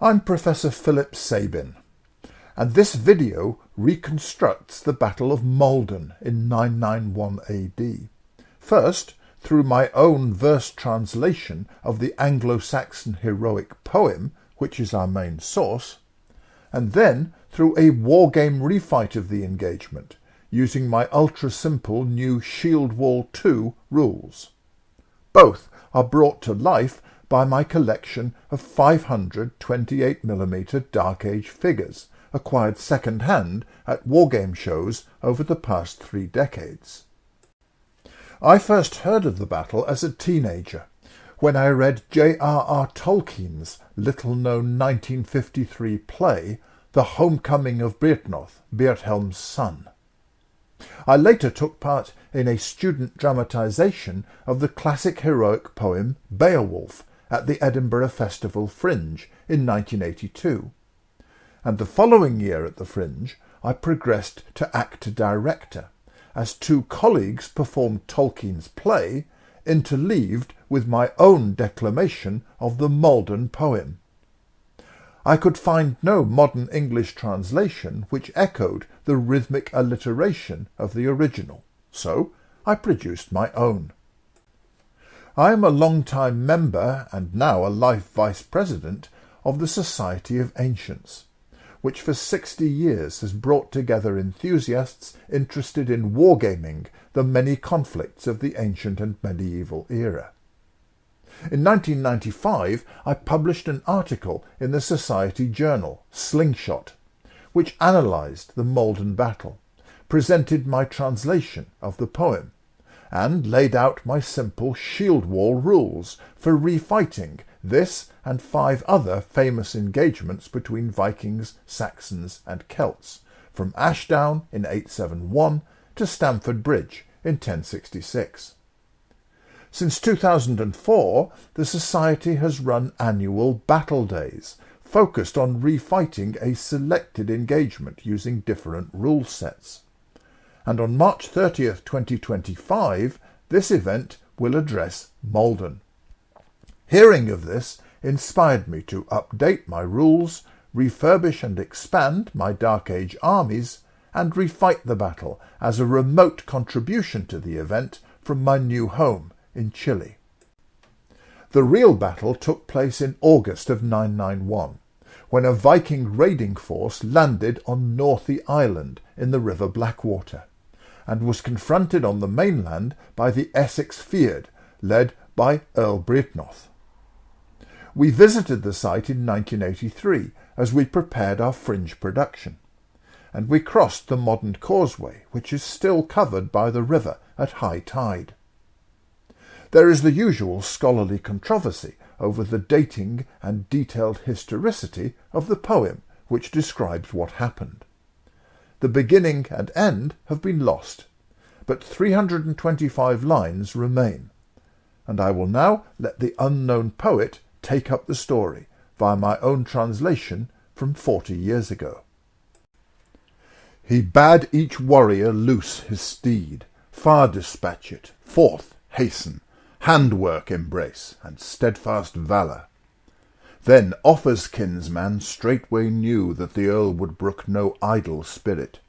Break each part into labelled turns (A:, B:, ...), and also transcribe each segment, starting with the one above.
A: I'm Professor Philip Sabin, and this video reconstructs the Battle of Maldon in 991 AD. First, through my own verse translation of the Anglo-Saxon heroic poem, which is our main source, and then through a wargame refight of the engagement, using my ultra-simple new Shield Wall 2 rules. Both are brought to life by my collection of 500 28mm Dark Age figures, acquired second-hand at wargame shows over the past 3 decades. I first heard of the battle as a teenager, when I read J.R.R. Tolkien's little-known 1953 play, The Homecoming of Byrhtnoth, Beardhelm's son. I later took part in a student dramatisation of the classic heroic poem Beowulf at the Edinburgh Festival Fringe in 1982. And the following year at the Fringe, I progressed to actor-director, as 2 colleagues performed Tolkien's play, interleaved with my own declamation of the Maldon poem. I could find no modern English translation which echoed the rhythmic alliteration of the original, so I produced my own. I am a long-time member, and now a life vice-president, of the Society of Ancients, which for 60 years has brought together enthusiasts interested in wargaming the many conflicts of the ancient and medieval era. In 1995, I published an article in the Society journal, Slingshot, which analysed the Maldon battle, presented my translation of the poem, and laid out my simple Shield Wall rules for refighting this and 5 other famous engagements between Vikings, Saxons and Celts, from Ashdown in 871 to Stamford Bridge in 1066. Since 2004, the Society has run annual battle days, focused on refighting a selected engagement using different rule sets. And on March 30th, 2025, this event will address Maldon. Hearing of this inspired me to update my rules, refurbish and expand my Dark Age armies, and refight the battle as a remote contribution to the event from my new home in Chile. The real battle took place in August of 991, when a Viking raiding force landed on Northey Island in the River Blackwater, and was confronted on the mainland by the Essex Fyrd, led by Earl Byrhtnoth. We visited the site in 1983 as we prepared our Fringe production, and we crossed the modern causeway, which is still covered by the river at high tide. There is the usual scholarly controversy over the dating and detailed historicity of the poem which describes what happened. The beginning and end have been lost, but 325 lines remain, and I will now let the unknown poet take up the story via my own translation from 40 years ago. He bade each warrior loose his steed, far dispatch it, forth hasten, handwork embrace, and steadfast valour. Then Offa's kinsman straightway knew that the Earl would brook no idle spirit.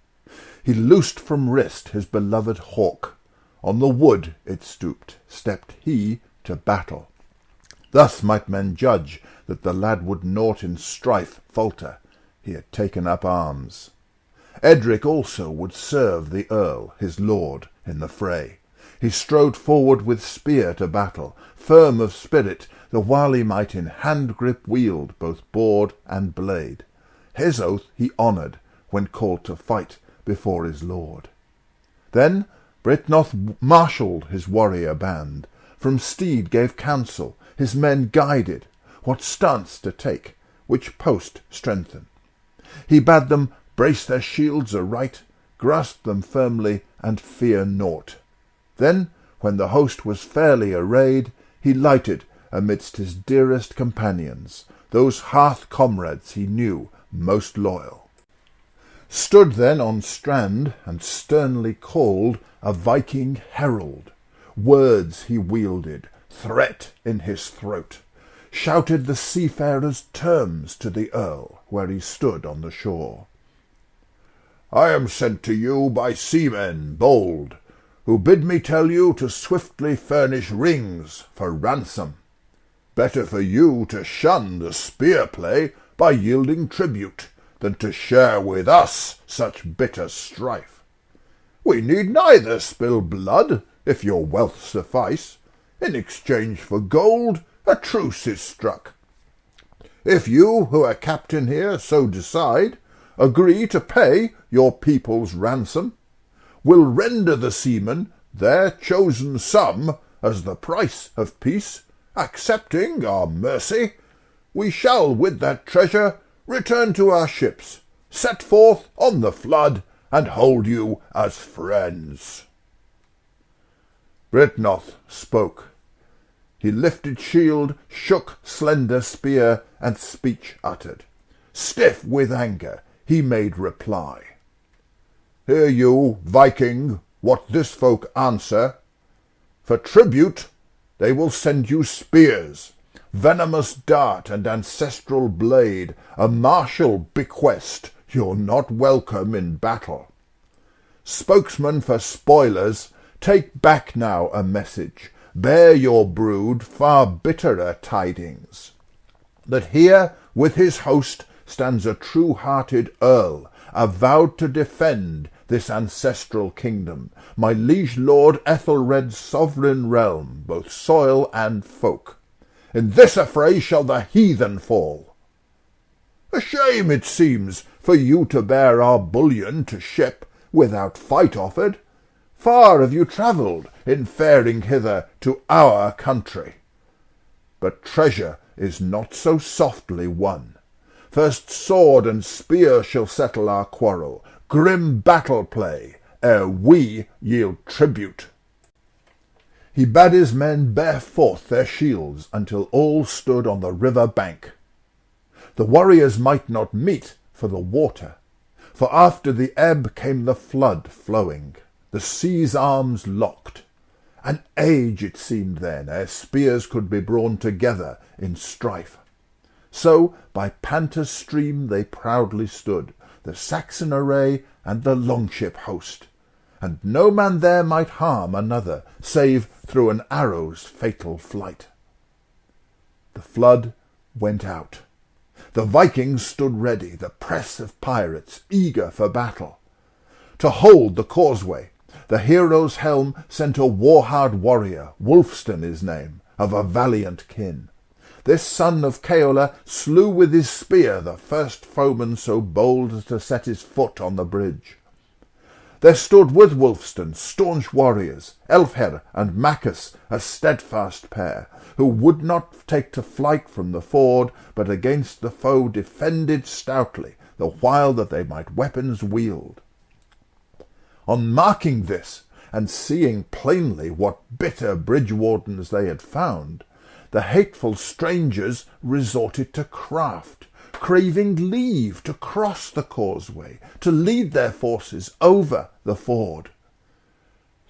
A: He loosed from wrist his beloved hawk. On the wood it stooped, stepped he to battle. Thus might men judge that the lad would naught in strife falter. He had taken up arms. Edric also would serve the Earl, his lord, in the fray. He strode forward with spear to battle, firm of spirit, the while he might in hand-grip wield both board and blade. His oath he honoured, when called to fight before his lord. Then Byrhtnoth marshalled his warrior band, from steed gave counsel, his men guided, what stance to take, which post strengthen. He bade them brace their shields aright, grasp them firmly, and fear naught. Then, when the host was fairly arrayed, he lighted amidst his dearest companions, those hearth comrades he knew most loyal. Stood then on strand, and sternly called a Viking herald. Words he wielded, threat in his throat. shouted the seafarers' terms to the earl where he stood on the shore. "I am sent to you by seamen bold, who bid me tell you to swiftly furnish rings for ransom. Better for you to shun the spear play by yielding tribute, than to share with us such bitter strife. We need neither spill blood, if your wealth suffice. In exchange for gold, a truce is struck. If you, who are captain here, so decide, agree to pay your people's ransom, we'll render the seamen their chosen sum as the price of peace. Accepting our mercy, we shall with that treasure return to our ships, set forth on the flood, and hold you as friends." Britnoth spoke. He lifted shield, shook slender spear, and speech uttered. Stiff with anger, he made reply. "Hear you, Viking, what this folk answer. For tribute they will send you spears, venomous dart and ancestral blade, a martial bequest. You're not welcome in battle. Spokesman for spoilers, take back now a message. Bear your brood far bitterer tidings. That here with his host stands a true-hearted earl, avowed to defend this ancestral kingdom, my liege lord Ethelred's sovereign realm, both soil and folk. In this affray shall the heathen fall. A shame, it seems, for you to bear our bullion to ship without fight offered. Far have you travelled in faring hither to our country. But treasure is not so softly won. First sword and spear shall settle our quarrel, grim battle play, ere we yield tribute." He bade his men bear forth their shields until all stood on the river bank. The warriors might not meet for the water, for after the ebb came the flood flowing, the sea's arms locked. An age it seemed then ere spears could be drawn together in strife. So by Panta's stream they proudly stood, the Saxon array and the longship host, and no man there might harm another, save through an arrow's fatal flight. The flood went out. The Vikings stood ready, the press of pirates, eager for battle. To hold the causeway, the hero's helm sent a war-hard warrior, Wulfstan his name, of a valiant kin. This son of Caola slew with his spear the first foeman so bold as to set his foot on the bridge. There stood with Wulfstan staunch warriors, Elfher and Maccus, a steadfast pair, who would not take to flight from the ford, but against the foe defended stoutly, the while that they might weapons wield. On marking this, and seeing plainly what bitter bridge wardens they had found, the hateful strangers resorted to craft, craving leave to cross the causeway, to lead their forces over the ford.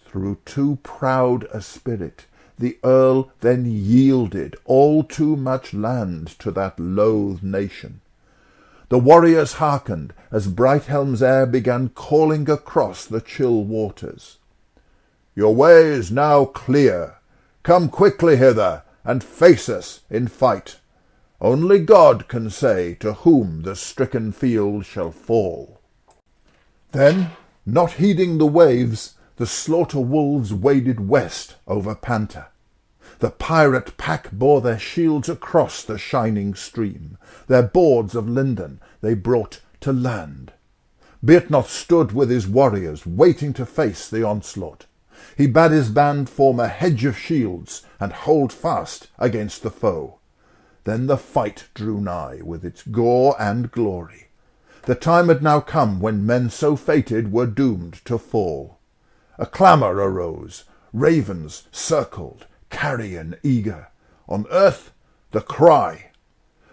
A: Through too proud a spirit, the earl then yielded all too much land to that loathed nation. The warriors hearkened as Brighthelm's air began calling across the chill waters. "Your way is now clear. Come quickly hither, and face us in fight. Only God can say to whom the stricken field shall fall." Then, not heeding the waves, the slaughter wolves waded west over Panta. The pirate pack bore their shields across the shining stream. Their boards of linden they brought to land. Byrhtnoth stood with his warriors, waiting to face the onslaught. He bade his band form a hedge of shields and hold fast against the foe. Then the fight drew nigh with its gore and glory. The time had now come when men so fated were doomed to fall. A clamour arose. Ravens circled, carrion eager. On earth the cry.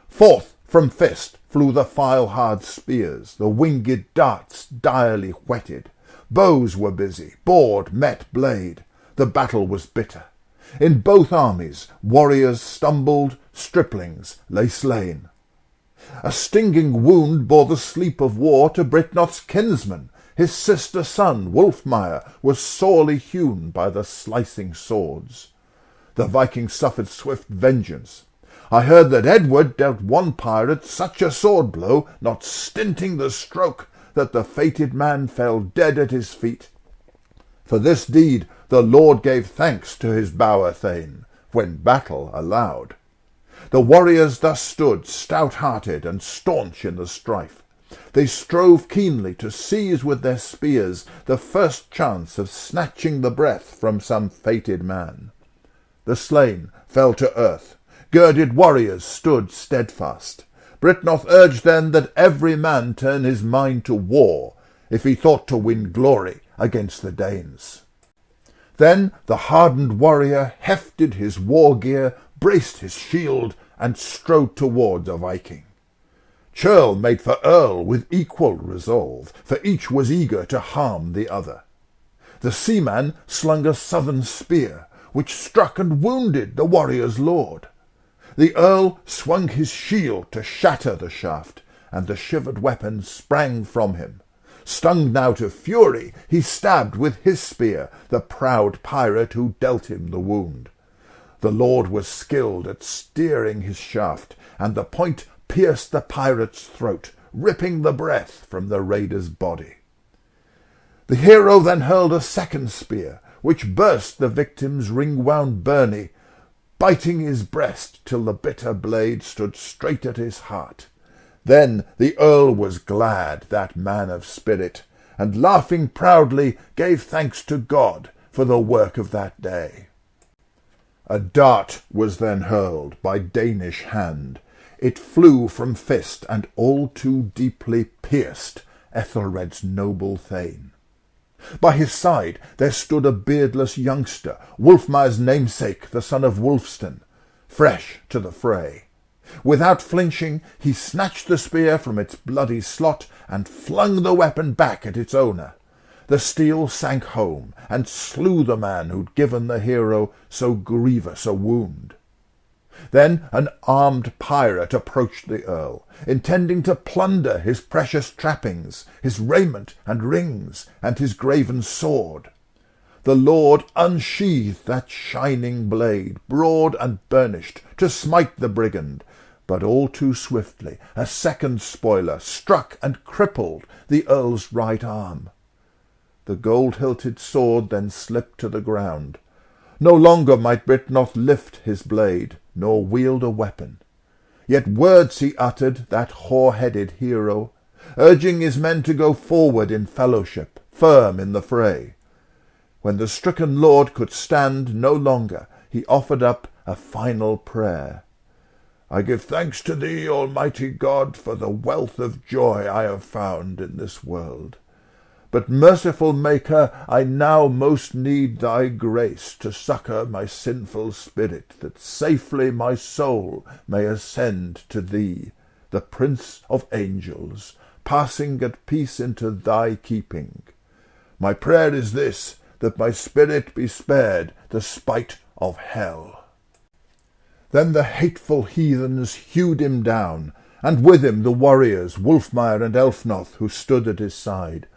A: Forth from fist flew the file-hard spears, the winged darts direly whetted. Bows were busy, board met blade. The battle was bitter. In both armies warriors stumbled, striplings lay slain. A stinging wound bore the sleep of war to Britnoth's kinsman. His sister son, Wulfmire, was sorely hewn by the slicing swords. The Viking suffered swift vengeance. I heard that Edward dealt one pirate such a sword blow, not stinting the stroke, that the fated man fell dead at his feet. For this deed the Lord gave thanks to his bower thane, when battle allowed. The warriors thus stood, stout-hearted and staunch in the strife. They strove keenly to seize with their spears the first chance of snatching the breath from some fated man. The slain fell to earth. Girded warriors stood steadfast. Britnoth urged then that every man turn his mind to war, if he thought to win glory against the Danes. Then the hardened warrior hefted his war gear, braced his shield, and strode towards a Viking. Churl made for Earl with equal resolve, for each was eager to harm the other. The seaman slung a southern spear, which struck and wounded the warrior's lord. The Earl swung his shield to shatter the shaft, and the shivered weapon sprang from him. Stung now to fury, he stabbed with his spear the proud pirate who dealt him the wound. The lord was skilled at steering his shaft, and the point pierced the pirate's throat, ripping the breath from the raider's body. The hero then hurled a second spear, which burst the victim's ring-wound byrnie, biting his breast till the bitter blade stood straight at his heart. Then the Earl was glad, that man of spirit, and laughing proudly gave thanks to God for the work of that day. A dart was then hurled by Danish hand. It flew from fist, and all too deeply pierced Ethelred's noble thane. By his side there stood a beardless youngster, Wulfmire's namesake, the son of Wulfstan, fresh to the fray. Without flinching, he snatched the spear from its bloody slot and flung the weapon back at its owner. The steel sank home and slew the man who'd given the hero so grievous a wound. Then an armed pirate approached the Earl, intending to plunder his precious trappings, his raiment and rings, and his graven sword. The lord unsheathed that shining blade, broad and burnished, to smite the brigand, but all too swiftly a second spoiler struck and crippled the Earl's right arm. The gold-hilted sword then slipped to the ground. No longer might Britnoth lift his blade, nor wield a weapon. Yet words he uttered, that hoar-headed hero, urging his men to go forward in fellowship, firm in the fray. When the stricken lord could stand no longer, he offered up a final prayer. I give thanks to thee, Almighty God, for the wealth of joy I have found in this world. But, merciful Maker, I now most need thy grace to succour my sinful spirit, that safely my soul may ascend to thee, the Prince of Angels, passing at peace into thy keeping. My prayer is this, that my spirit be spared the spite of hell. Then the hateful heathens hewed him down, and with him the warriors, Wulfmire and Elfnoth, who stood at his side.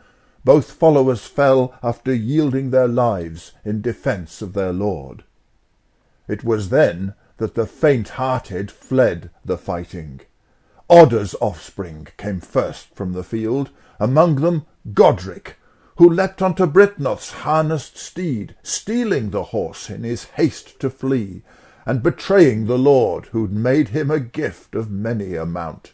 A: Both followers fell after yielding their lives in defence of their lord. It was then that the faint-hearted fled the fighting. Odder's offspring came first from the field, among them Godric, who leapt onto Britnoth's harnessed steed, stealing the horse in his haste to flee, and betraying the lord who'd made him a gift of many a mount.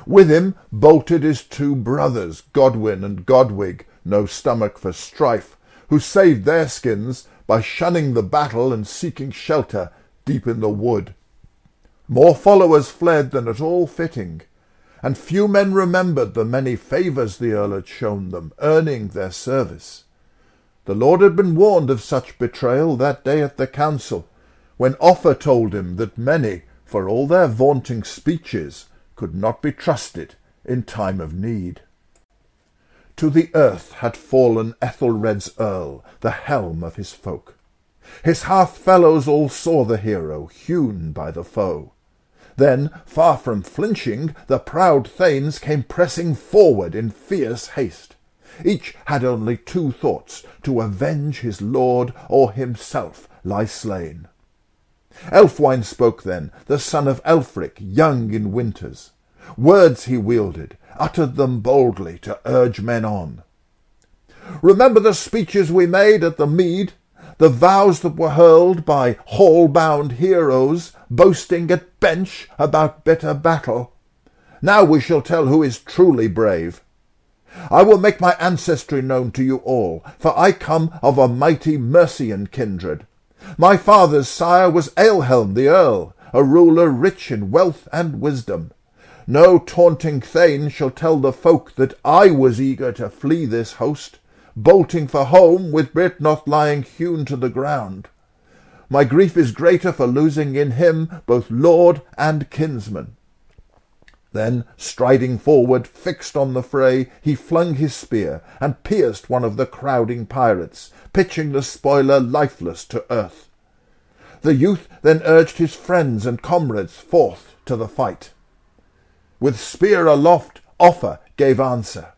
A: With him bolted his two brothers, Godwin and Godwig, no stomach for strife, who saved their skins by shunning the battle and seeking shelter deep in the wood. More followers fled than at all fitting, and few men remembered the many favours the Earl had shown them, earning their service. The lord had been warned of such betrayal that day at the council, when Offa told him that many, for all their vaunting speeches, could not be trusted in time of need. To the earth had fallen Ethelred's Earl, the helm of his folk. His hearth fellows all saw the hero hewn by the foe. Then, far from flinching, the proud thanes came pressing forward in fierce haste. Each had only two thoughts, to avenge his lord or himself lie slain. Elfwine spoke then, the son of Elfric, young in winters. Words he wielded, uttered them boldly to urge men on. Remember the speeches we made at the mead, the vows that were hurled by hall-bound heroes, boasting at bench about bitter battle. Now we shall tell who is truly brave. I will make my ancestry known to you all, for I come of a mighty Mercian kindred. My father's sire was Aelhelm the Earl, a ruler rich in wealth and wisdom. No taunting thane shall tell the folk that I was eager to flee this host, bolting for home with Britnoth lying hewn to the ground. My grief is greater for losing in him both lord and kinsman. Then, striding forward, fixed on the fray, he flung his spear, and pierced one of the crowding pirates, pitching the spoiler lifeless to earth. The youth then urged his friends and comrades forth to the fight. With spear aloft, Offa gave answer.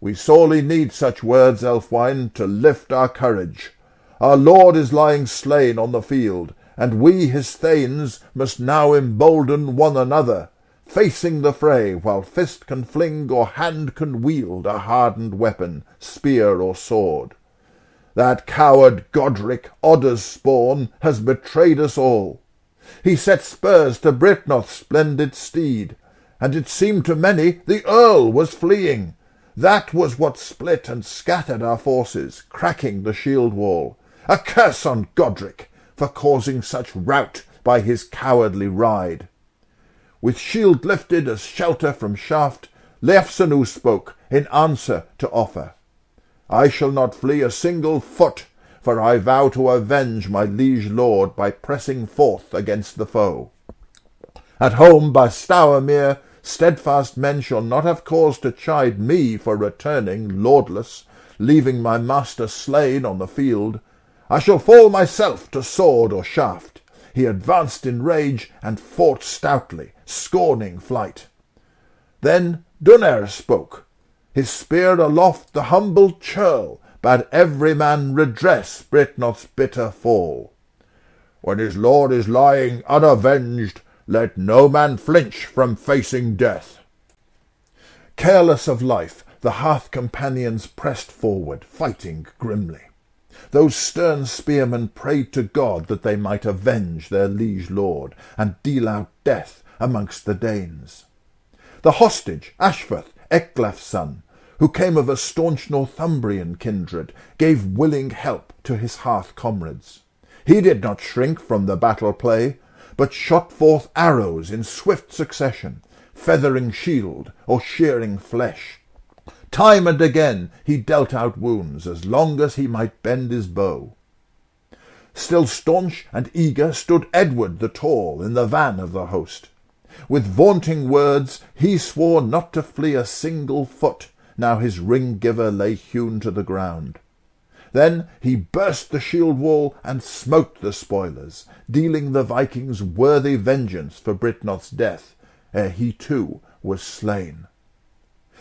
A: We sorely need such words, Elfwine, to lift our courage. Our lord is lying slain on the field, and we, his thanes, must now embolden one another, facing the fray while fist can fling or hand can wield a hardened weapon, spear or sword. That coward Godric, Odder's spawn, has betrayed us all. He set spurs to Britnoth's splendid steed, and it seemed to many the Earl was fleeing. That was what split and scattered our forces, cracking the shield wall. A curse on Godric for causing such rout by his cowardly ride. With shield lifted as shelter from shaft, Leofsanu spoke in answer to Offa. I shall not flee a single foot, for I vow to avenge my liege lord by pressing forth against the foe. At home by Stourmere, steadfast men shall not have cause to chide me for returning lordless, leaving my master slain on the field. I shall fall myself to sword or shaft. He advanced in rage and fought stoutly, scorning flight. Then Dunner spoke. His spear aloft the humble churl bade every man redress Britnoth's bitter fall. When his lord is lying unavenged, let no man flinch from facing death. Careless of life, the hearth companions pressed forward, fighting grimly. Those stern spearmen prayed to God that they might avenge their liege lord and deal out death amongst the Danes. The hostage, Ashford, Ecglaf's son, who came of a staunch Northumbrian kindred, gave willing help to his hearth comrades. He did not shrink from the battle play, but shot forth arrows in swift succession, feathering shield or shearing flesh. Time and again he dealt out wounds as long as he might bend his bow. Still staunch and eager stood Edward the Tall in the van of the host. With vaunting words he swore not to flee a single foot, now his ring-giver lay hewn to the ground. Then he burst the shield wall and smote the spoilers, dealing the Vikings worthy vengeance for Britnoth's death, ere he too was slain.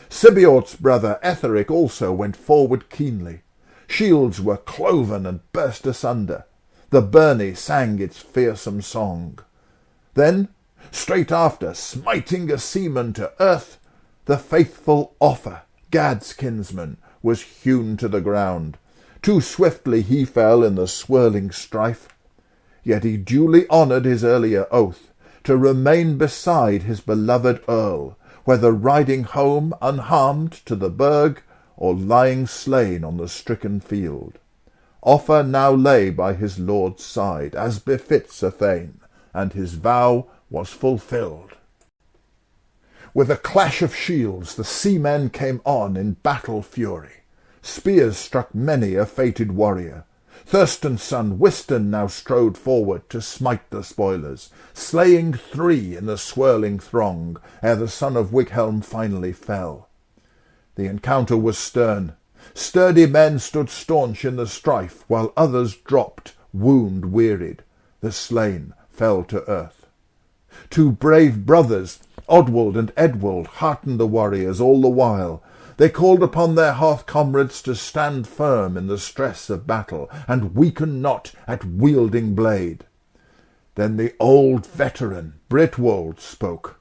A: Sibiort's brother Etheric also went forward keenly. Shields were cloven and burst asunder. The Byrnie sang its fearsome song. Then, straight after, smiting a seaman to earth, the faithful Offa, Gad's kinsman, was hewn to the ground. Too swiftly he fell in the swirling strife. Yet he duly honoured his earlier oath, to remain beside his beloved earl, whether riding home unharmed to the burg, or lying slain on the stricken field. Offa now lay by his lord's side, as befits a thane, and his vow was fulfilled. With a clash of shields the seamen came on in battle fury. Spears struck many a fated warrior. Thurston's son Wystan now strode forward to smite the spoilers, slaying 3 in the swirling throng, ere the son of Wighelm finally fell. The encounter was stern. Sturdy men stood staunch in the strife, while others dropped, wound-wearied. The slain fell to earth. Two brave brothers, Odwald and Edwald, heartened the warriors all the while. They called upon their hearth comrades to stand firm in the stress of battle, and weaken not at wielding blade. Then the old veteran, Retold, spoke.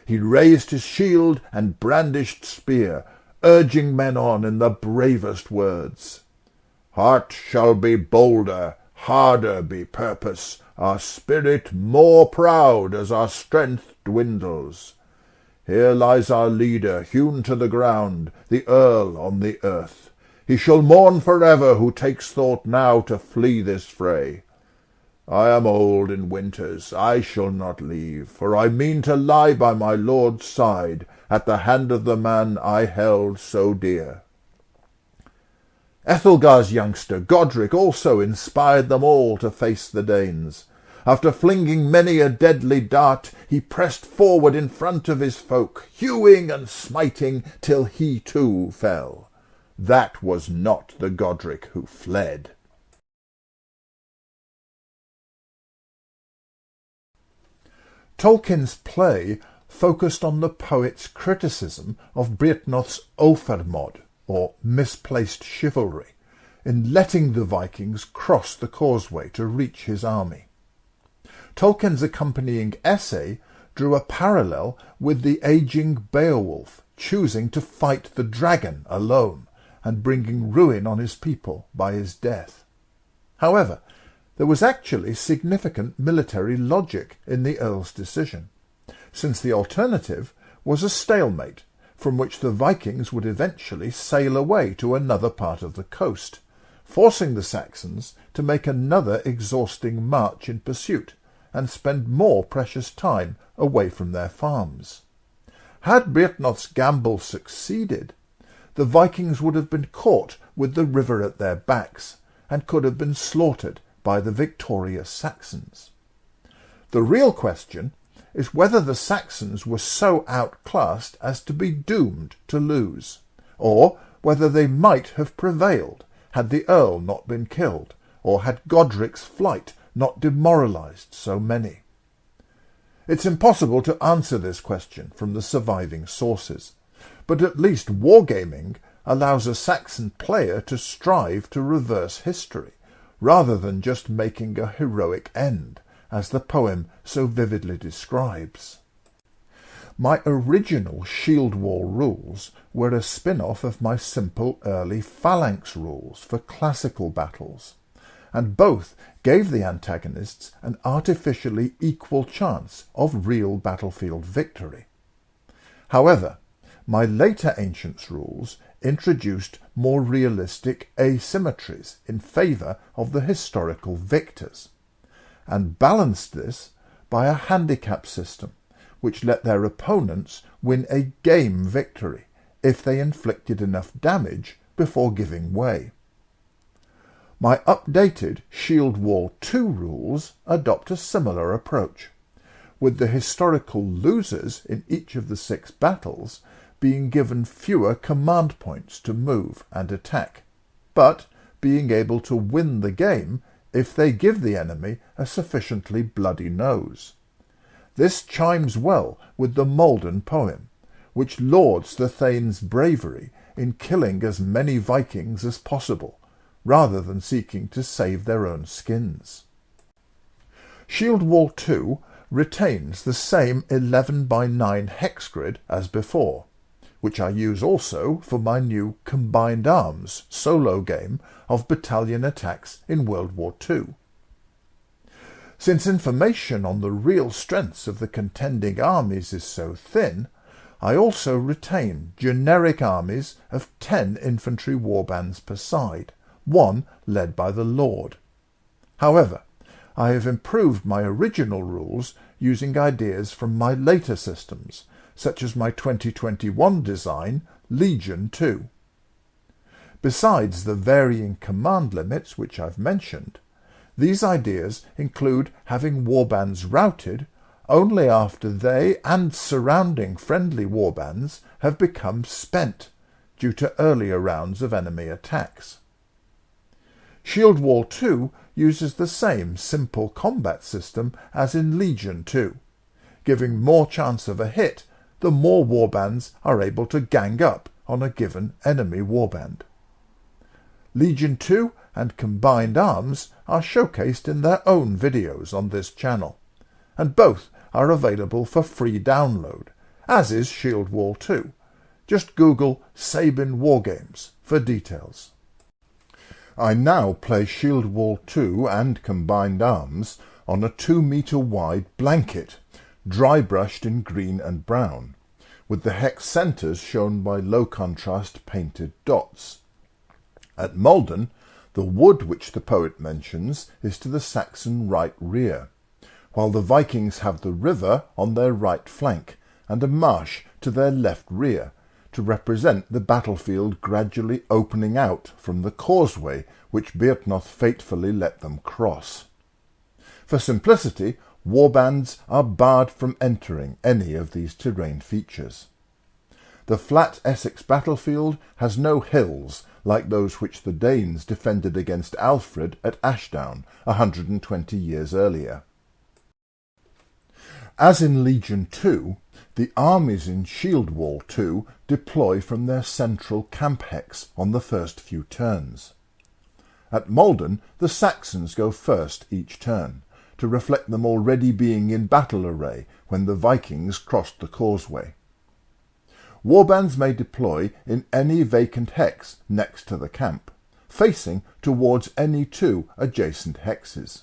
A: He raised his shield and brandished spear, urging men on in the bravest words. Heart shall be bolder, harder be purpose, our spirit more proud as our strength dwindles. Here lies our leader, hewn to the ground, the Earl on the earth. He shall mourn forever who takes thought now to flee this fray. I am old in winters, I shall not leave, for I mean to lie by my lord's side, at the hand of the man I held so dear. Ethelgar's youngster, Godric, also inspired them all to face the Danes. After flinging many a deadly dart, he pressed forward in front of his folk, hewing and smiting till he too fell. That was not the Godric who fled. Tolkien's play focused on the poet's criticism of Byrhtnoth's Ofermod, or misplaced chivalry, in letting the Vikings cross the causeway to reach his army. Tolkien's accompanying essay drew a parallel with the aging Beowulf choosing to fight the dragon alone and bringing ruin on his people by his death. However, there was actually significant military logic in the Earl's decision, since the alternative was a stalemate from which the Vikings would eventually sail away to another part of the coast, forcing the Saxons to make another exhausting march in pursuit and spend more precious time away from their farms. Had Byrhtnoth's gamble succeeded, the Vikings would have been caught with the river at their backs and could have been slaughtered by the victorious Saxons. The real question is whether the Saxons were so outclassed as to be doomed to lose, or whether they might have prevailed had the Earl not been killed, or had Godric's flight not demoralized so many. It's impossible to answer this question from the surviving sources, but at least wargaming allows a Saxon player to strive to reverse history, rather than just making a heroic end, as the poem so vividly describes. My original Shield Wall rules were a spin-off of my simple early Phalanx rules for classical battles, and both gave the antagonists an artificially equal chance of real battlefield victory. However, my later Ancients rules introduced more realistic asymmetries in favour of the historical victors, and balanced this by a handicap system which let their opponents win a game victory if they inflicted enough damage before giving way. My updated Shield Wall 2 rules adopt a similar approach, with the historical losers in each of the 6 battles being given fewer command points to move and attack, but being able to win the game if they give the enemy a sufficiently bloody nose. This chimes well with the Maldon poem, which lauds the Thane's bravery in killing as many Vikings as possible, rather than seeking to save their own skins. Shield Wall 2 retains the same 11x9 hex grid as before, which I use also for my new Combined Arms solo game of battalion attacks in World War II. Since information on the real strengths of the contending armies is so thin, I also retain generic armies of 10 infantry warbands per side, one led by the Lord. However, I have improved my original rules using ideas from my later systems, such as my 2021 design, Legion 2. Besides the varying command limits which I've mentioned, these ideas include having warbands routed only after they and surrounding friendly warbands have become spent, due to earlier rounds of enemy attacks. Shield Wall 2 uses the same simple combat system as in Legion 2, giving more chance of a hit the more warbands are able to gang up on a given enemy warband. Legion 2 and Combined Arms are showcased in their own videos on this channel, and both are available for free download, as is Shield Wall 2. Just Google Sabin Wargames for details. I now play Shield Wall 2 and Combined Arms on a 2-metre wide blanket, dry brushed in green and brown, with the hex centres shown by low contrast painted dots. At Maldon, the wood which the poet mentions is to the Saxon right rear, while the Vikings have the river on their right flank and a marsh to their left rear, to represent the battlefield gradually opening out from the causeway which Beartnoth fatefully let them cross. For simplicity, warbands are barred from entering any of these terrain features. The flat Essex battlefield has no hills like those which the Danes defended against Alfred at Ashdown 120 years earlier. As in Legion 2, the armies in Shield Wall 2 deploy from their central camp hex on the first few turns. At Maldon, the Saxons go first each turn, to reflect them already being in battle array when the Vikings crossed the causeway. Warbands may deploy in any vacant hex next to the camp, facing towards any two adjacent hexes.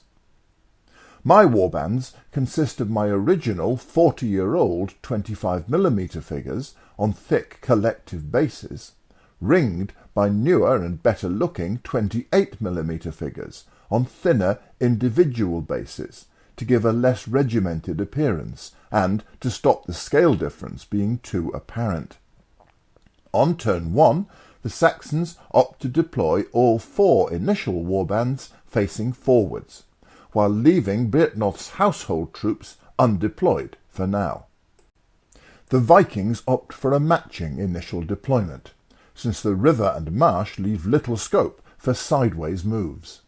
A: My warbands consist of my original 40-year-old 25mm figures on thick collective bases, ringed by newer and better-looking 28mm figures on thinner individual bases, to give a less regimented appearance and to stop the scale difference being too apparent. On turn 1, the Saxons opt to deploy all 4 initial warbands facing forwards, while leaving Beartnoth's household troops undeployed for now. The Vikings opt for a matching initial deployment, since the river and marsh leave little scope for sideways moves.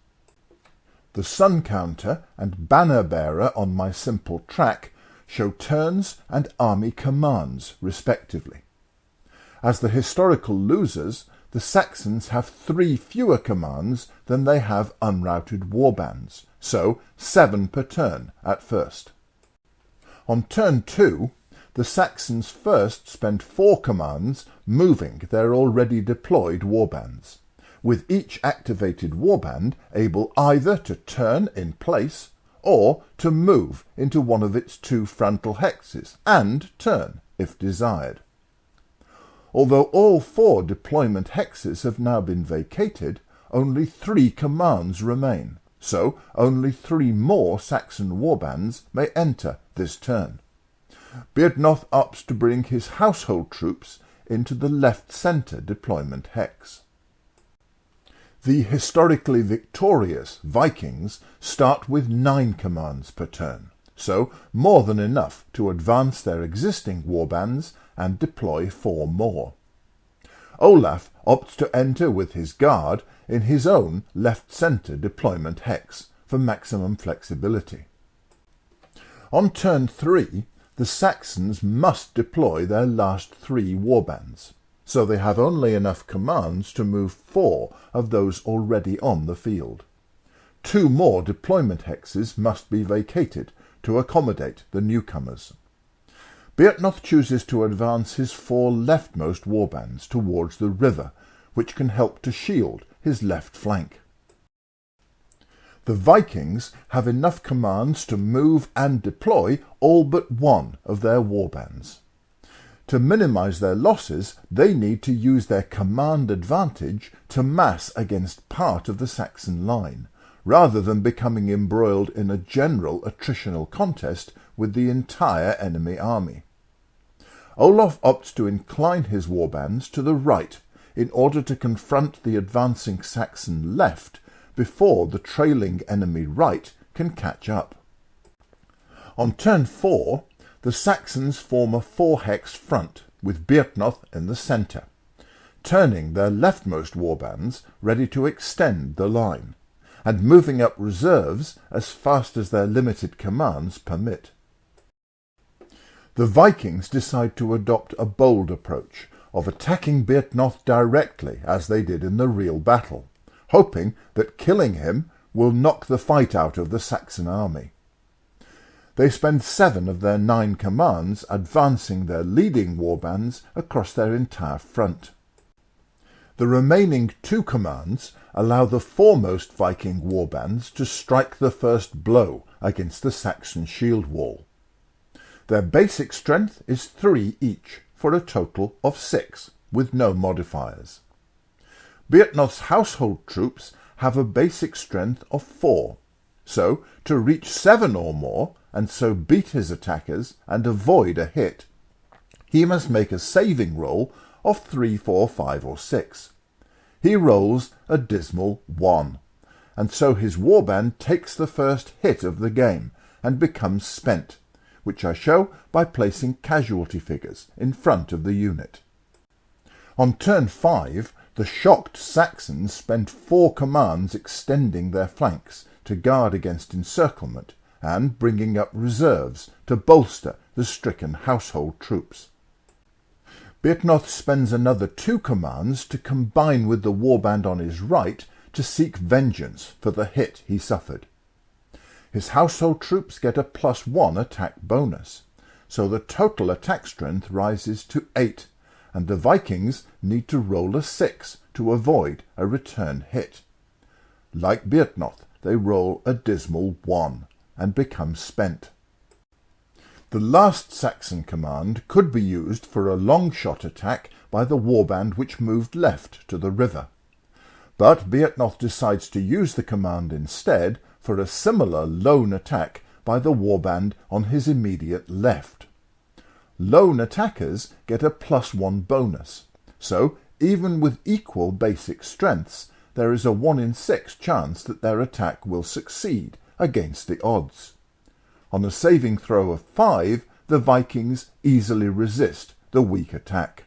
A: The Sun Counter and Banner Bearer on my simple track show turns and army commands, respectively. As the historical losers, the Saxons have 3 fewer commands than they have unrouted warbands, so 7 per turn at first. On turn 2, the Saxons first spend 4 commands moving their already deployed warbands, with each activated warband able either to turn in place or to move into one of its 2 frontal hexes and turn, if desired. Although all 4 deployment hexes have now been vacated, only 3 commands remain, so only 3 more Saxon warbands may enter this turn. Beartnoth opts to bring his household troops into the left-centre deployment hex. The historically victorious Vikings start with 9 commands per turn, so more than enough to advance their existing warbands and deploy 4 more. Olaf opts to enter with his guard in his own left-centre deployment hex for maximum flexibility. On turn 3, the Saxons must deploy their last 3 warbands, so they have only enough commands to move 4 of those already on the field. 2 more deployment hexes must be vacated to accommodate the newcomers. Beartnoth chooses to advance his 4 leftmost warbands towards the river, which can help to shield his left flank. The Vikings have enough commands to move and deploy all but 1 of their warbands. To minimise their losses, they need to use their command advantage to mass against part of the Saxon line, rather than becoming embroiled in a general attritional contest with the entire enemy army. Olaf opts to incline his warbands to the right in order to confront the advancing Saxon left before the trailing enemy right can catch up. On turn 4, the Saxons form a 4-hex front with Beartnoth in the centre. turning their leftmost warbands ready to extend the line, and moving up reserves as fast as their limited commands permit. The Vikings decide to adopt a bold approach of attacking Beatnoth directly as they did in the real battle, hoping that killing him will knock the fight out of the Saxon army. They spend 7 of their 9 commands advancing their leading warbands across their entire front. The remaining 2 commands allow the foremost Viking warbands to strike the first blow against the Saxon shield wall. Their basic strength is 3 each, for a total of 6, with no modifiers. Beatnoth's household troops have a basic strength of 4, so to reach 7 or more, and so beat his attackers and avoid a hit, he must make a saving roll of 3, 4, 5 or 6. He rolls a dismal 1, and so his warband takes the first hit of the game and becomes spent, which I show by placing casualty figures in front of the unit. On turn 5, the shocked Saxons spend 4 commands extending their flanks to guard against encirclement and bringing up reserves to bolster the stricken household troops. Beatnoth spends another 2 commands to combine with the warband on his right to seek vengeance for the hit he suffered. His household troops get a +1 attack bonus, so the total attack strength rises to 8, and the Vikings need to roll a 6 to avoid a return hit. Like Beatnoth, they roll a dismal 1 and become spent. The last Saxon command could be used for a long-shot attack by the warband which moved left to the river, but Beatnoth decides to use the command instead for a similar lone attack by the warband on his immediate left. Lone attackers get a +1 bonus, so even with equal basic strengths, there is a 1 in 6 chance that their attack will succeed against the odds. On a saving throw of 5, the Vikings easily resist the weak attack.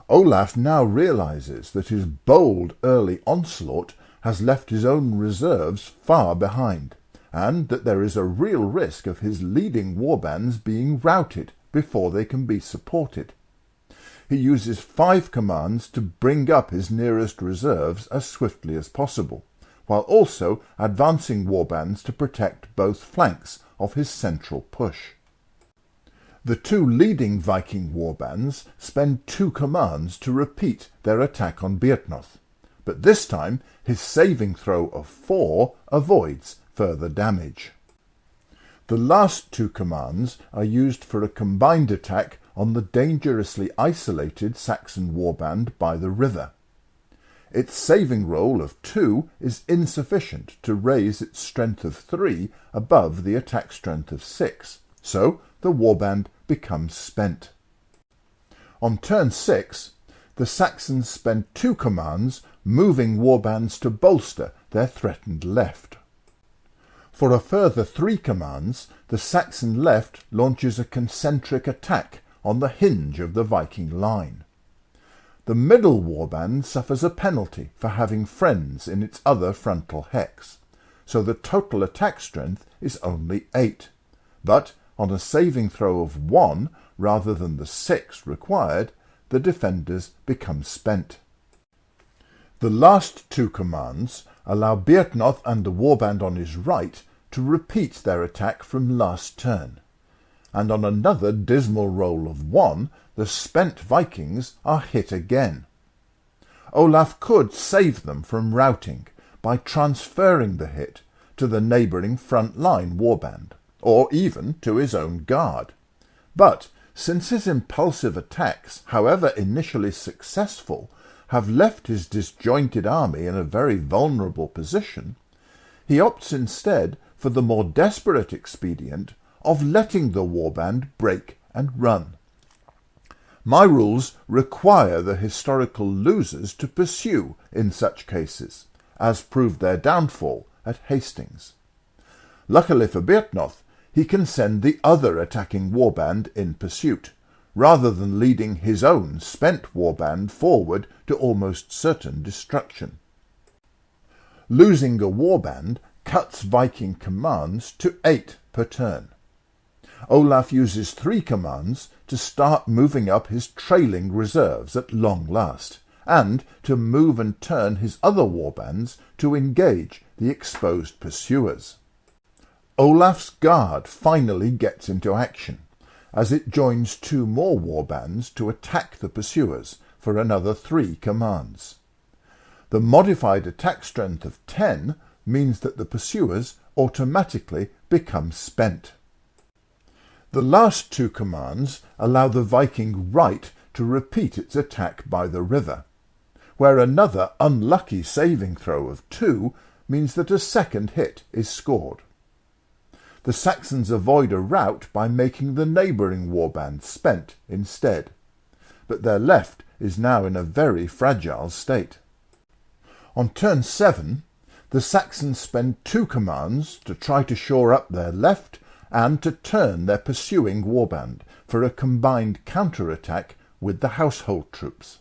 A: Olaf now realizes that his bold early onslaught has left his own reserves far behind, and that there is a real risk of his leading warbands being routed before they can be supported. He uses 5 commands to bring up his nearest reserves as swiftly as possible, while also advancing warbands to protect both flanks of his central push. The 2 leading Viking warbands spend 2 commands to repeat their attack on Beatnoth, but this time his saving throw of 4 avoids further damage. The last 2 commands are used for a combined attack on the dangerously isolated Saxon warband by the river. Its saving roll of 2 is insufficient to raise its strength of 3 above the attack strength of 6, so the warband becomes spent. On turn 6, the Saxons spend 2 commands moving warbands to bolster their threatened left. For a further 3 commands, the Saxon left launches a concentric attack on the hinge of the Viking line. The middle warband suffers a penalty for having friends in its other frontal hex, so the total attack strength is only 8, but on a saving throw of 1 rather than the 6 required, the defenders become spent. The last 2 commands allow Beatnoth and the warband on his right to repeat their attack from last turn, and on another dismal roll of 1, the spent Vikings are hit again. Olaf could save them from routing by transferring the hit to the neighbouring front line warband, or even to his own guard. But since his impulsive attacks, however initially successful, have left his disjointed army in a very vulnerable position, he opts instead for the more desperate expedient of letting the warband break and run. My rules require the historical losers to pursue in such cases, as proved their downfall at Hastings. Luckily for Beatnoth, he can send the other attacking warband in pursuit, rather than leading his own spent warband forward to almost certain destruction. Losing a warband cuts Viking commands to 8 per turn. Olaf uses 3 commands to start moving up his trailing reserves at long last, and to move and turn his other warbands to engage the exposed pursuers. Olaf's guard finally gets into action, as it joins 2 more warbands to attack the pursuers for another 3 commands. The modified attack strength of 10 means that the pursuers automatically become spent. The last 2 commands allow the Viking right to repeat its attack by the river, where another unlucky saving throw of 2 means that a second hit is scored. The Saxons avoid a rout by making the neighbouring warband spent instead, but their left is now in a very fragile state. On turn 7, the Saxons spend 2 commands to try to shore up their left and to turn their pursuing warband for a combined counter-attack with the household troops.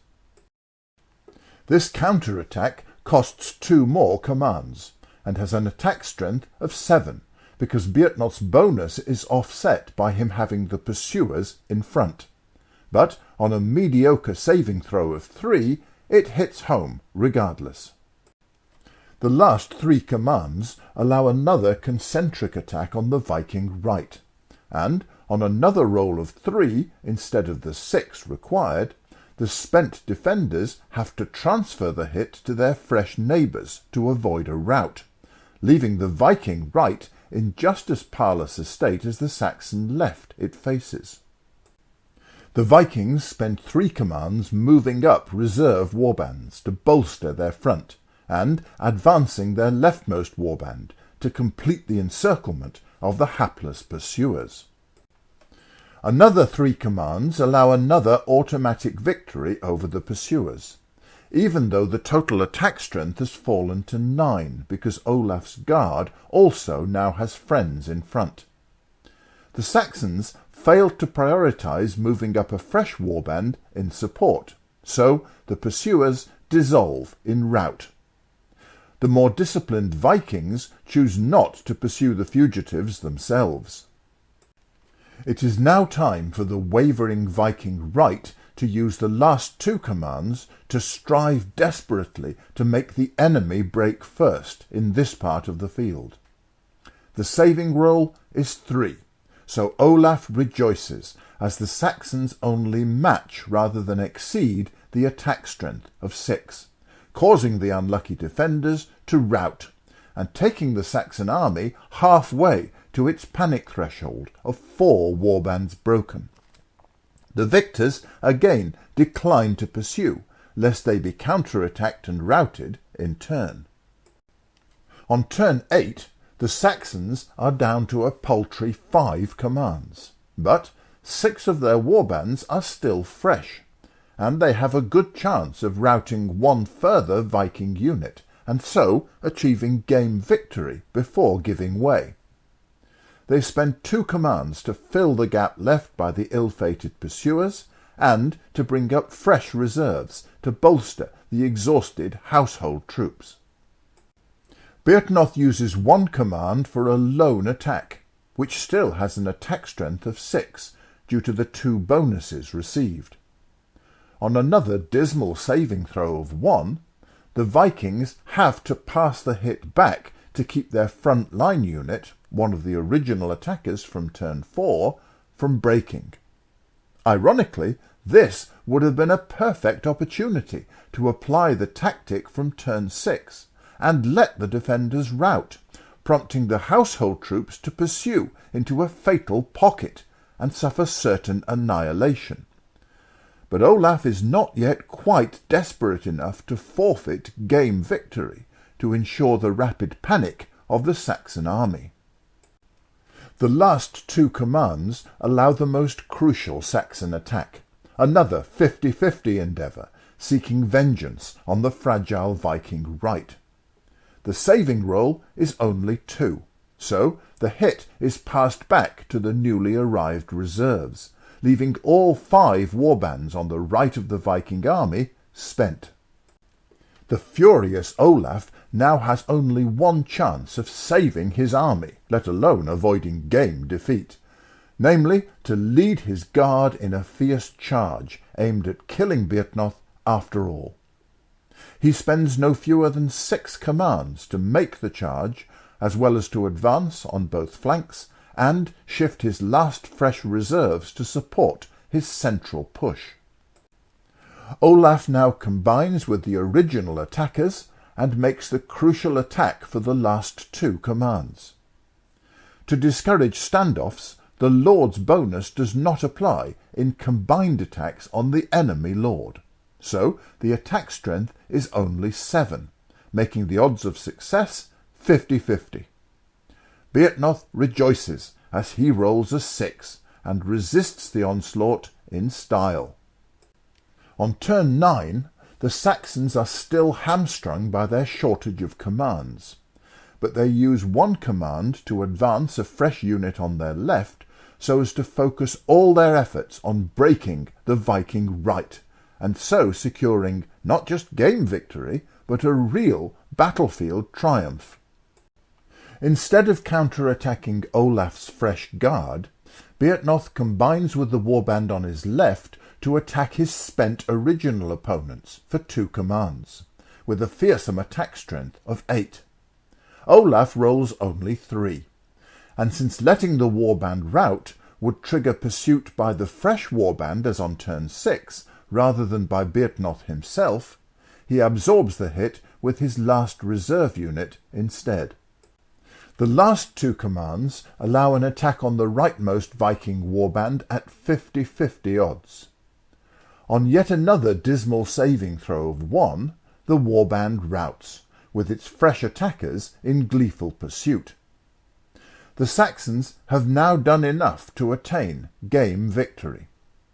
A: This counter-attack costs 2 more commands and has an attack strength of 7, because Byrhtnoth's bonus is offset by him having the pursuers in front. But on a mediocre saving throw of 3, it hits home regardless. The last 3 commands allow another concentric attack on the Viking right, and on another roll of 3 instead of the 6 required, the spent defenders have to transfer the hit to their fresh neighbours to avoid a rout, leaving the Viking right in just as parlous a state as the Saxon left it faces. The Vikings spend 3 commands moving up reserve warbands to bolster their front, and advancing their leftmost warband to complete the encirclement of the hapless pursuers. Another 3 commands allow another automatic victory over the pursuers, even though the total attack strength has fallen to 9 because Olaf's guard also now has friends in front. The Saxons failed to prioritise moving up a fresh warband in support, so the pursuers dissolve in rout. The more disciplined Vikings choose not to pursue the fugitives themselves. It is now time for the wavering Viking right to use the last 2 commands to strive desperately to make the enemy break first in this part of the field. The saving roll is 3, so Olaf rejoices as the Saxons only match rather than exceed the attack strength of 6. Causing the unlucky defenders to rout, and taking the Saxon army halfway to its panic threshold of 4 warbands broken. The victors again decline to pursue, lest they be counter-attacked and routed in turn. On turn 8, the Saxons are down to a paltry 5 commands, but 6 of their warbands are still fresh, and they have a good chance of routing 1 further Viking unit, and so achieving game victory before giving way. They spend 2 commands to fill the gap left by the ill-fated pursuers, and to bring up fresh reserves to bolster the exhausted household troops. Byrhtnoth uses 1 command for a lone attack, which still has an attack strength of 6 due to the 2 bonuses received. On another dismal saving throw of 1, the Vikings have to pass the hit back to keep their front line unit, one of the original attackers from turn 4, from breaking. Ironically, this would have been a perfect opportunity to apply the tactic from turn 6 and let the defenders rout, prompting the household troops to pursue into a fatal pocket and suffer certain annihilation. But Olaf is not yet quite desperate enough to forfeit game victory to ensure the rapid panic of the Saxon army. The last 2 commands allow the most crucial Saxon attack, another 50-50 endeavour, seeking vengeance on the fragile Viking right. The saving roll is only 2, so the hit is passed back to the newly arrived reserves, leaving all 5 warbands on the right of the Viking army spent. The furious Olaf now has only one chance of saving his army, let alone avoiding game defeat, namely to lead his guard in a fierce charge aimed at killing Byrhtnoth after all. He spends no fewer than 6 commands to make the charge, as well as to advance on both flanks and shift his last fresh reserves to support his central push. Olaf now combines with the original attackers and makes the crucial attack for the last 2 commands. To discourage standoffs, the Lord's bonus does not apply in combined attacks on the enemy Lord, so the attack strength is only 7, making the odds of success 50-50. Byrhtnoth rejoices as he rolls a 6 and resists the onslaught in style. On turn 9, the Saxons are still hamstrung by their shortage of commands, but they use one command to advance a fresh unit on their left so as to focus all their efforts on breaking the Viking right, and so securing not just game victory, but a real battlefield triumph. Instead of counter-attacking Olaf's fresh guard, Byrhtnoth combines with the warband on his left to attack his spent original opponents for 2 commands, with a fearsome attack strength of 8. Olaf rolls only 3, and since letting the warband rout would trigger pursuit by the fresh warband as on turn 6, rather than by Byrhtnoth himself, he absorbs the hit with his last reserve unit instead. The last 2 commands allow an attack on the rightmost Viking warband at 50-50 odds. On yet another dismal saving throw of 1, the warband routs, with its fresh attackers in gleeful pursuit. The Saxons have now done enough to attain game victory,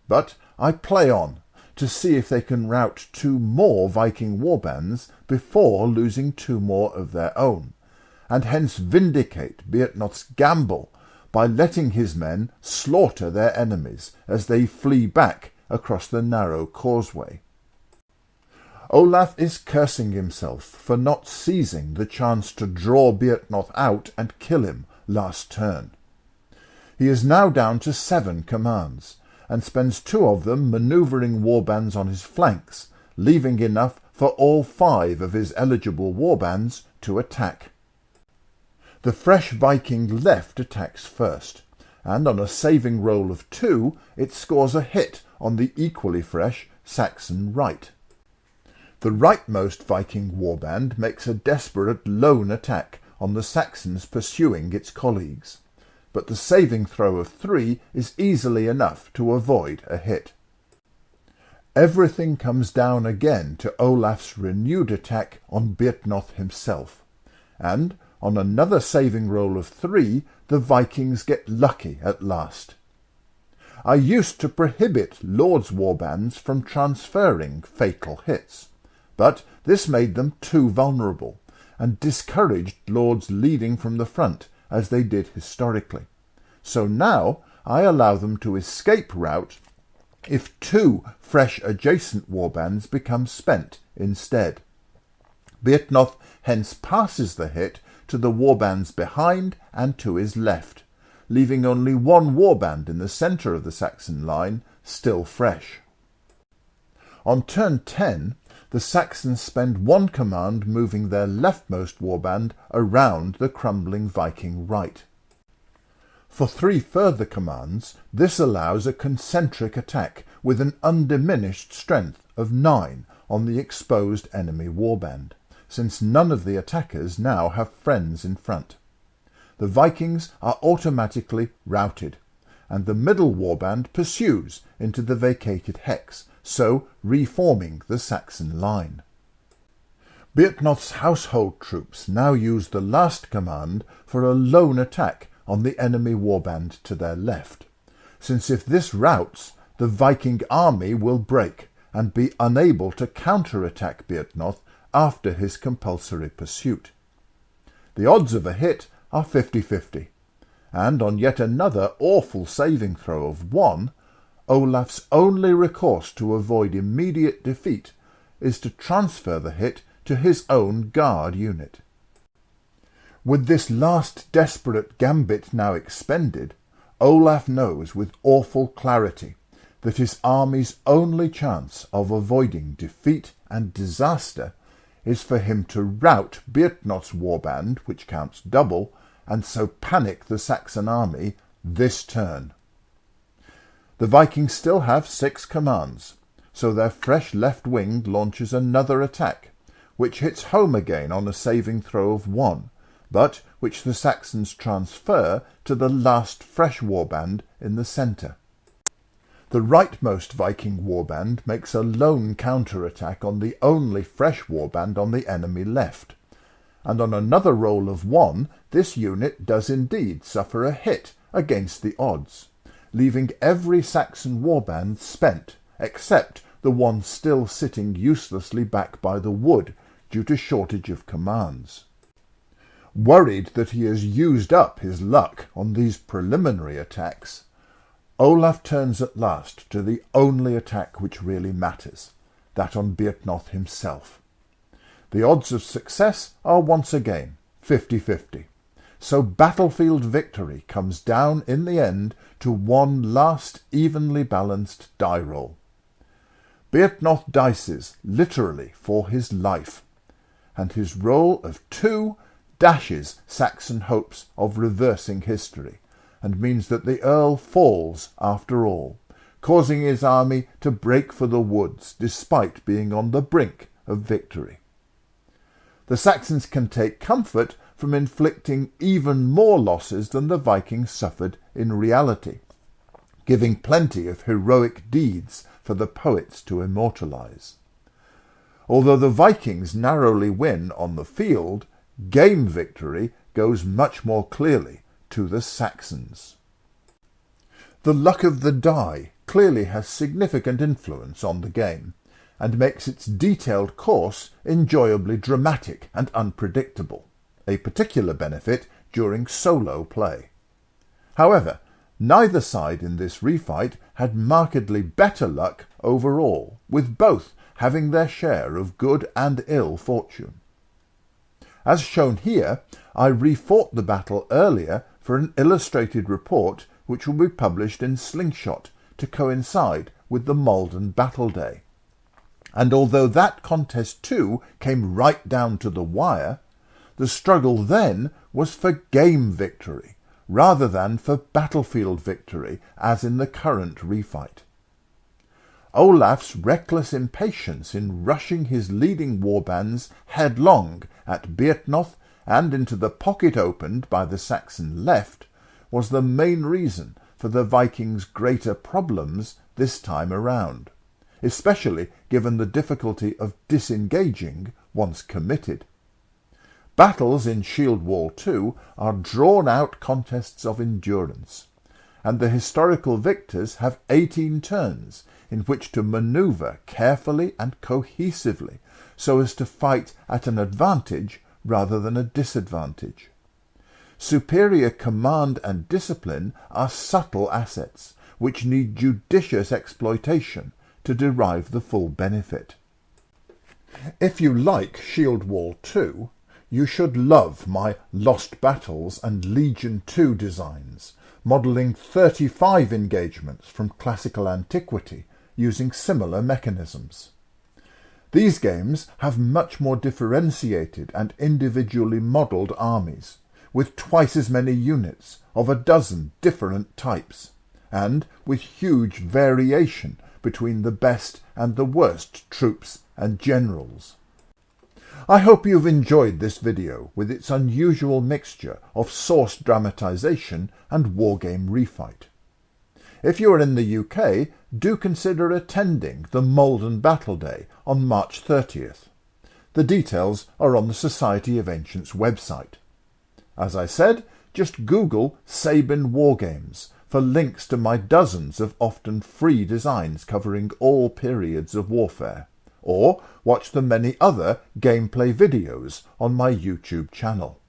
A: but I play on to see if they can rout 2 more Viking warbands before losing 2 more of their own, and hence vindicate Byrhtnoth's gamble by letting his men slaughter their enemies as they flee back across the narrow causeway. Olaf is cursing himself for not seizing the chance to draw Byrhtnoth out and kill him last turn. He is now down to 7 commands, and spends 2 of them manoeuvring warbands on his flanks, leaving enough for all 5 of his eligible warbands to attack. The fresh Viking left attacks first, and on a saving roll of 2, it scores a hit on the equally fresh Saxon right. The rightmost Viking warband makes a desperate lone attack on the Saxons pursuing its colleagues, but the saving throw of 3 is easily enough to avoid a hit. Everything comes down again to Olaf's renewed attack on Byrhtnoth himself, and on another saving roll of 3, the Vikings get lucky at last. I used to prohibit Lord's warbands from transferring fatal hits, but this made them too vulnerable, and discouraged Lords leading from the front, as they did historically. So now I allow them to escape rout if 2 fresh adjacent warbands become spent instead. Byrhtnoth hence passes the hit to the warbands behind and to his left, leaving only 1 warband in the centre of the Saxon line still fresh. On turn 10, the Saxons spend 1 command moving their leftmost warband around the crumbling Viking right. For 3 further commands, this allows a concentric attack with an undiminished strength of 9 on the exposed enemy warband, since none of the attackers now have friends in front. The Vikings are automatically routed, and the middle warband pursues into the vacated hex, so reforming the Saxon line. Byrhtnoth's household troops now use the last command for a lone attack on the enemy warband to their left, since if this routs, the Viking army will break and be unable to counter-attack Byrhtnoth after his compulsory pursuit. The odds of a hit are 50-50, and on yet another awful saving throw of 1, Olaf's only recourse to avoid immediate defeat is to transfer the hit to his own guard unit. With this last desperate gambit now expended, Olaf knows with awful clarity that his army's only chance of avoiding defeat and disaster is for him to rout Byrhtnoth's warband, which counts double, and so panic the Saxon army this turn. The Vikings still have 6 commands, so their fresh left wing launches another attack, which hits home again on a saving throw of 1, but which the Saxons transfer to the last fresh warband in the centre. The rightmost Viking warband makes a lone counter-attack on the only fresh warband on the enemy left, and on another roll of 1 this unit does indeed suffer a hit against the odds, leaving every Saxon warband spent, except the one still sitting uselessly back by the wood due to shortage of commands. Worried that he has used up his luck on these preliminary attacks, Olaf turns at last to the only attack which really matters, that on Byrhtnoth himself. The odds of success are once again 50-50, so battlefield victory comes down in the end to one last evenly balanced die roll. Byrhtnoth dices literally for his life, and his roll of 2 dashes Saxon hopes of reversing history, and means that the Earl falls after all, causing his army to break for the woods despite being on the brink of victory. The Saxons can take comfort from inflicting even more losses than the Vikings suffered in reality, giving plenty of heroic deeds for the poets to immortalize. Although the Vikings narrowly win on the field, game victory goes much more clearly to the Saxons. The luck of the die clearly has significant influence on the game, and makes its detailed course enjoyably dramatic and unpredictable, a particular benefit during solo play. However, neither side in this refight had markedly better luck overall, with both having their share of good and ill fortune. As shown here, I refought the battle earlier for an illustrated report which will be published in Slingshot to coincide with the Maldon battle day. And although that contest too came right down to the wire, the struggle then was for game victory, rather than for battlefield victory, as in the current refight. Olaf's reckless impatience in rushing his leading warbands headlong at Byrhtnoth and into the pocket opened by the Saxon left was the main reason for the Vikings' greater problems this time around, especially given the difficulty of disengaging once committed. Battles in Shield Wall 2 are drawn-out contests of endurance, and the historical victors have 18 turns in which to manoeuvre carefully and cohesively so as to fight at an advantage rather than a disadvantage. Superior command and discipline are subtle assets which need judicious exploitation to derive the full benefit. If you like Shield Wall 2, you should love my Lost Battles and Legion 2 designs, modelling 35 engagements from classical antiquity using similar mechanisms. These games have much more differentiated and individually modelled armies, with twice as many units of a dozen different types, and with huge variation between the best and the worst troops and generals. I hope you've enjoyed this video with its unusual mixture of source dramatisation and wargame refight. If you are in the UK, do consider attending the Maldon Battle Day on March 30th. The details are on the Society of Ancients website. As I said, just Google Sabin Wargames for links to my dozens of often free designs covering all periods of warfare, or watch the many other gameplay videos on my YouTube channel.